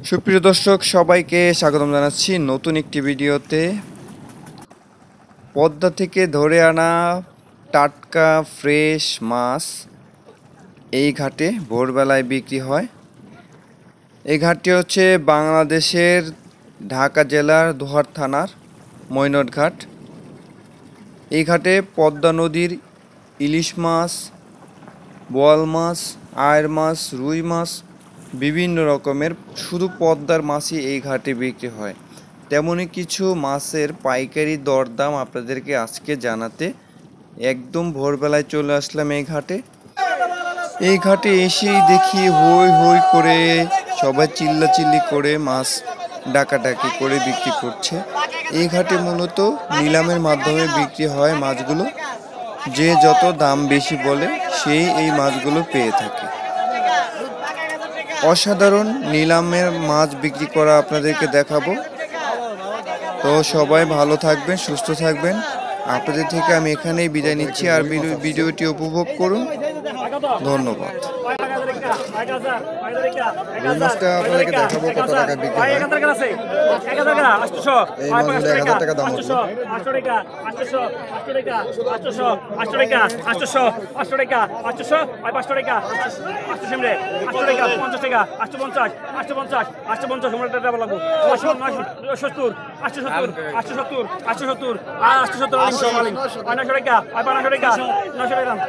সুপ্রিয় দর্শক সবাইকে স্বাগতম জানাচ্ছি নতুন একটি ভিডিওতে। পদ্মা থেকে ধরে আনা টাটকা ফ্রেশ মাছ এই ঘাটে ভোরবেলায় বিক্রি হয়। এই ঘাটটি হচ্ছে বাংলাদেশের ঢাকা জেলার দোহার থানার মৈনট ঘাট। এই ঘাটে পদ্মা নদীর ইলিশ মাছ, বোয়াল মাছ, আয়ের মাছ, রুই মাছ, বিভিন্ন রকমের শুধু পদ্মার মাছই এই ঘাটে বিক্রি হয়। তেমনই কিছু মাছের পাইকারি দরদাম আপনাদেরকে আজকে জানাতে একদম ভোরবেলায় চলে আসলাম এই ঘাটে। এই ঘাটে এসেই দেখি হই হই করে সবাই চিল্লাচিল্লি করে মাছ ডাকাডাকি করে বিক্রি করছে। এই ঘাটে মূলত নিলামের মাধ্যমে বিক্রি হয় মাছগুলো। যে যত দাম বেশি বলে সেই এই মাছগুলো পেয়ে থাকে। অসাধারণ নিলামের মাছ বিক্রি করা আপনাদেরকে দেখাবো। তো সবাই ভালো থাকবেন, সুস্থ থাকবেন। আপনাদের থেকে আমি এখানেই বিদায় নিচ্ছি। আর ভিডিওটি উপভোগ করুন। ধন্যবাদ। মাছটা আপনাদেরকে দেখাবো কত টাকা বিক্রি হয়। এই মাছগুলো 1000 টাকা দাম হচ্ছে। 800 টাকা 800 টাকা 800 টাকা 800 টাকা 800 500 টাকা 800 সিমরে 800 টাকা 50 টাকা 850 850 850 সিমরে টাকা লাগবে 970 870 870 870 আর 870 মালিক 900 টাকা 500 টাকা 900 টাকা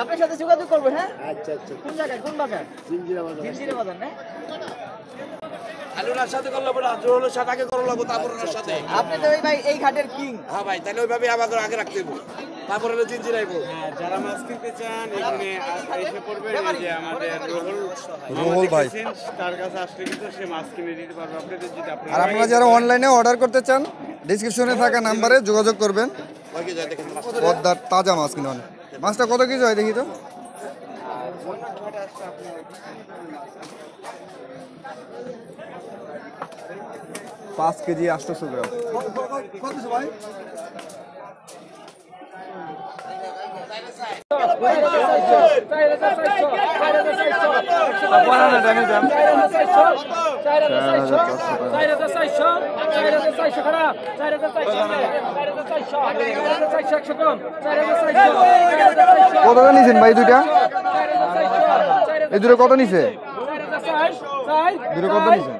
আপনার সাথে যোগাযোগ করবো। হ্যাঁ, আচ্ছা আচ্ছা। কোন জায়গায়, কোন বাজার? জিঞ্জিরা বাজার না? আলুনার সাথে করলে বড় জোরের সাথে আগে করলে লাগবে, তারপর ওর সাথে। আপনি তো ভাই এই ঘাটের কিং। হ্যাঁ ভাই, তাহলে ওইভাবে আমাদের আগে রাখতে হবে, তারপর হলো জিঞ্জিরাইবো। হ্যাঁ, যারা মাছ কিনতে চান এখানে এসে পড়বেন। এই যে আমাদের রোহল ভাই, তার কাছে আসলে কিন্তু সে মাছ কিনে দিতে পারবে আপনাদের। যদি আর আপনারা যারা অনলাইনে অর্ডার করতে চান ডেসক্রিপশনে থাকা নাম্বারে যোগাযোগ করবেন। পদ্মার তাজা মাছ কিনুন। মাছটা কত কেজি হয় দেখি তো? 5 কেজি 800 গ্রাম। কত নিছেন ভাই দুইটা? এই দুটো কত নিছে? দুটো কত নিছেন?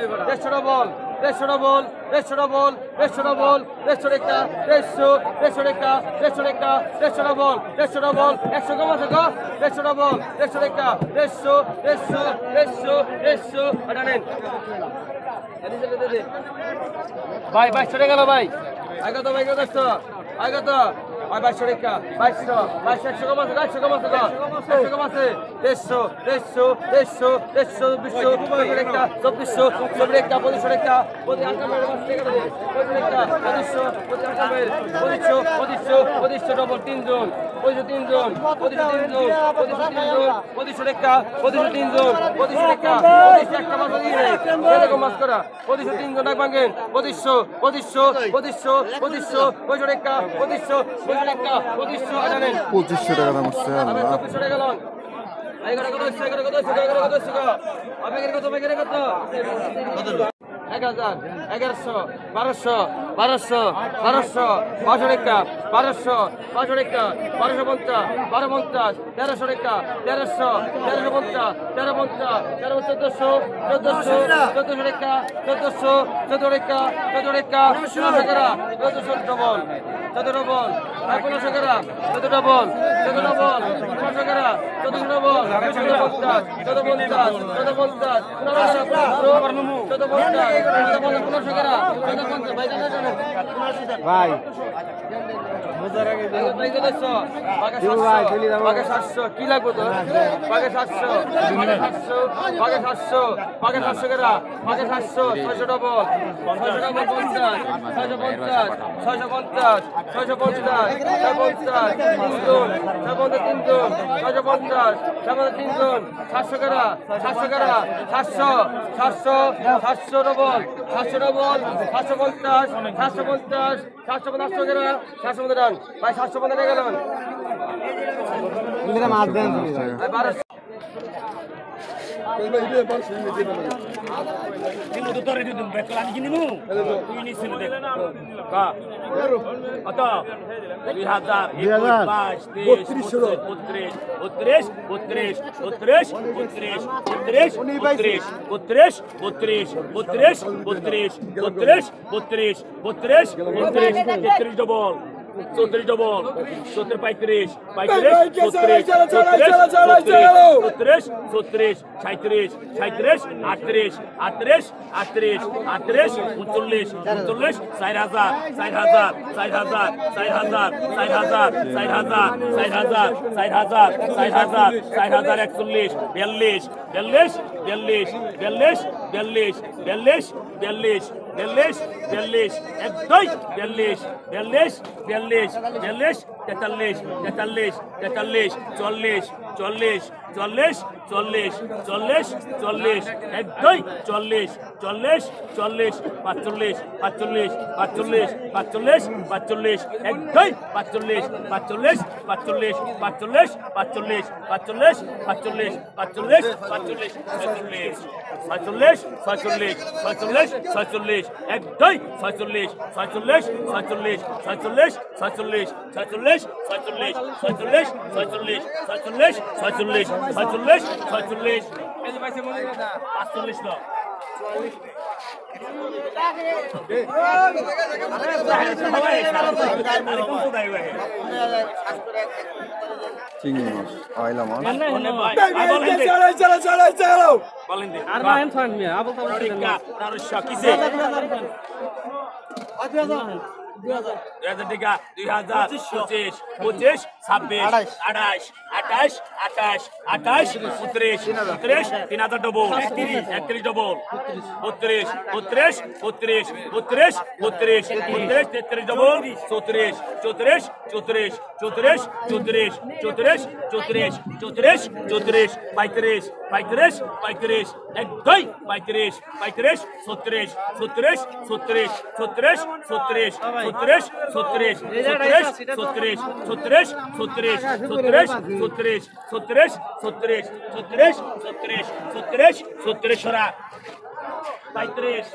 150 টাকা বল। দেড়শো ডবল দেড়শো ডবল দেড়শো ডবল দেড়শো রেখা দেড়শো দেড়শো রেখা দেড়শো রেখা দেড়শো ডবল 100 কম আছে গো 100 ডবল 100 রেখা 100 এটা নেন ভাই 2200 টাকা গেল ভাই আগে তো ভাই কত আগে তো ভাই 2200 রেখা 2200 100 কম আছে 100 কম আছে গো 100 কম আছে 150 রেখা 2400 রেখা 2500 রেখা 2500 ডবল 3 জন 2500 জন 2500 রেখা 2500 জন 2500 রেখা 2500 একটা মাছ দিয়ে এরকম মাছ করা 2500 জন ডাক ভাঙেন 2500 রেখা 2500 রেখা 2500 জানেন 2500 টাকা দাম হচ্ছে আমি 2400 টাকা লন এগারো কত আপনি কত 1000 1100 1200 500 রেখা 1250 রেখা 1250 1350 রেখা 1350 1400 রেখা 1400 রেখা 14 রেখা 1400 ডবল 14 ডবল 1500 টাকা 14 ডবল 1500 টাকা 14 ডবল 1450 ভাই কি লাগবে তো বাঘে 700 টাকা 600 ডবল 750 ডবল 750 রান ভাই 750 টাকা গেলেন মাছ দেন কিন্তু তো তোরে দিন বেতলা কি নিমু তুই নিছিস দেখ কা কত 2000 ডবল 34 ডবল 70 35 চিংড়ি মাছ আইলা মাছ বলেন দে আর মায়েন ফান মিয়া আবু তো আর কিসে 2000 টাকা 2025 25 26 28 3000 ডবল 31 ডবল 32 ডবল 34 সরা 35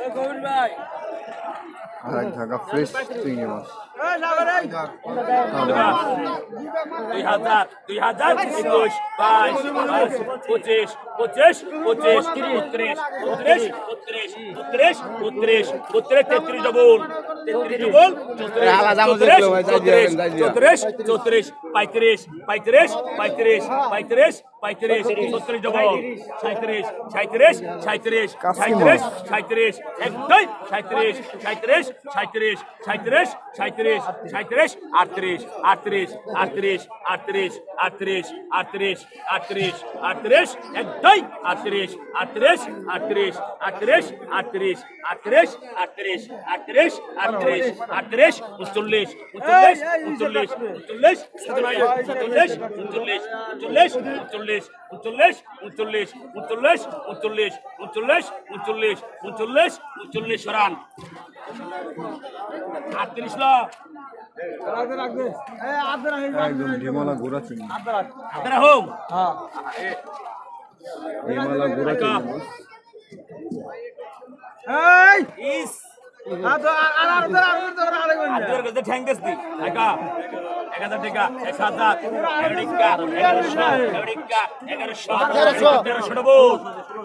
আর এক ধাগা ফ্রেশ চিংড়ি মাছ। 2000 21 22 25 25 25 30 33 33 33 33 ডবল 33 ডবল 34 34 35 35 35 35 37 ডবল 37 37 37 37 37 একদম 37 37 37 37 37 37 38 38 38 38 38 38 38 38 একদম 38 38 38 38 38 38 38 38 38 38 39 39 39 সরান 38 লাখ একদম ঢিমালা গোড়া চিংড়ি। আপনারা হোম ঢিমালা গোড়া চিংড়ি মাছ। ইস ঠ্যাং দিস দি একা 1000 টাকা 1000 1100 1100 ডবল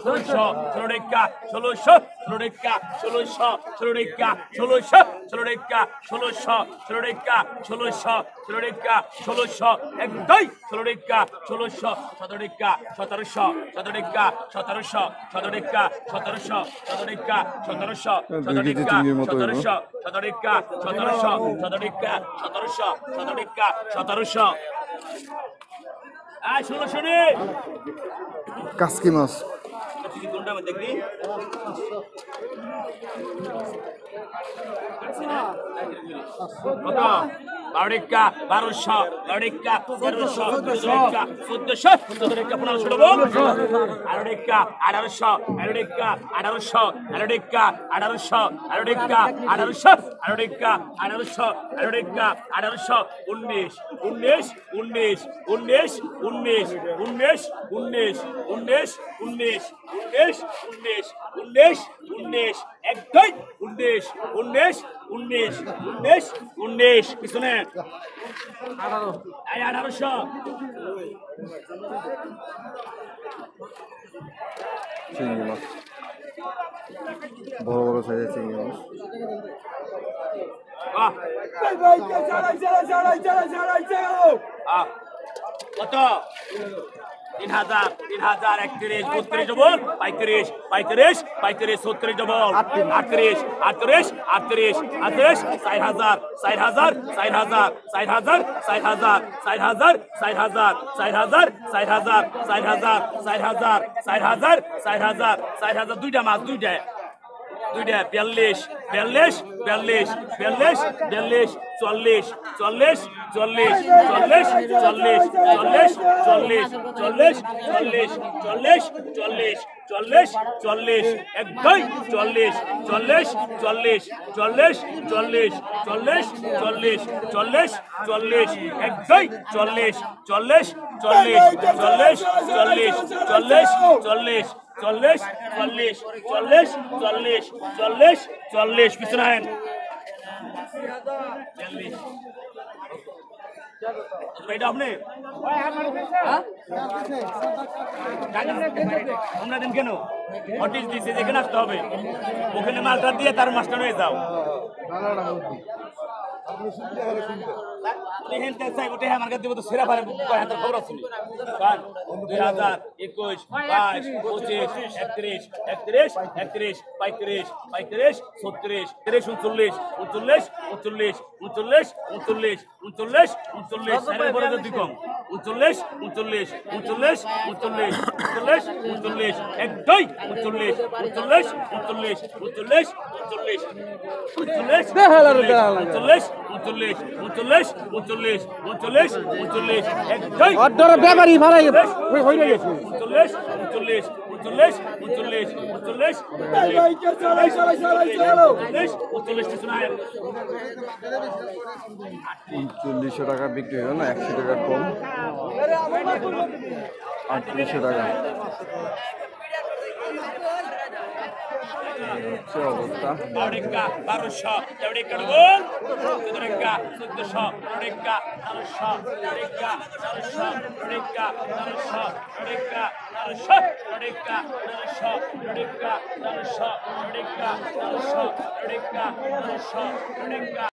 1600 টাকা 1600 টাকা 1600 টাকা 1600 টাকা 1600 টাকা 1600 টাকা 1600 একদম 16 টাকা 1600 টাকা 1700 টাকা 1700 টাকা 1700 টাকা 1700 টাকা 1700 আয় 1600 রে কাসকি মাছ। কোনটা মধ্যে দেখবি কত 12 1200 1300 1400 1500 1500 ডবল 18 1800 18 1800 18 1800 18 1800 19 19 19 19 19 19 19 19 একদম 19 পিছনে 1800 চিংড়ি মাছ, বড় বড় সাইজের চিংড়ি মাছ। কত 3000 31 32 ডবল 35 35 35 37 ডবল 38 38 38 38 4000 4000 4000 4000 4000 4000 4000 4000 4000 4000 4000 4000 4000 4000 দুইটা মাছ দুইটা 42 42 42 42 42 40 40 40 40 40 40 40 40 40 40 40 40 একদম 40 40 40 40 40 40 40 40 40 একদম 40 40 40 40 40 40 40 40 40 40 40 40 পিছনে আইন 40 এটা আপনি আমরা দিন কেন নোটিশ দিয়েছে যেখানে আসতে হবে ওখানে মালটা দিয়ে তার মাস্টার হয়ে যাও আমার কাছে তো সেরা পারে খবর আছে 2021 22 25 31 31 31 35 35 37 39 39 39 39 39 39 39 সাইডের পরে যদি কম 39 39 39 39 39 39 একদম 39 39 39 39 ব্যাপারই ভাড়াই হয়ে গেছে 3900 টাকা বিক্রি হলো না, 100 টাকা কম, 3800 টাকা। এই হচ্ছে অবস্থা। 12 টাকা 1200 13 টাকা ডবল 14 টাকা 1400 15 টাকা 400 15 টাকা 400 15 টাকা 400 15 টাকা 400 15 টাকা 400 15 টাকা 400 15 টাকা 400 15 টাকা 400 15 টাকা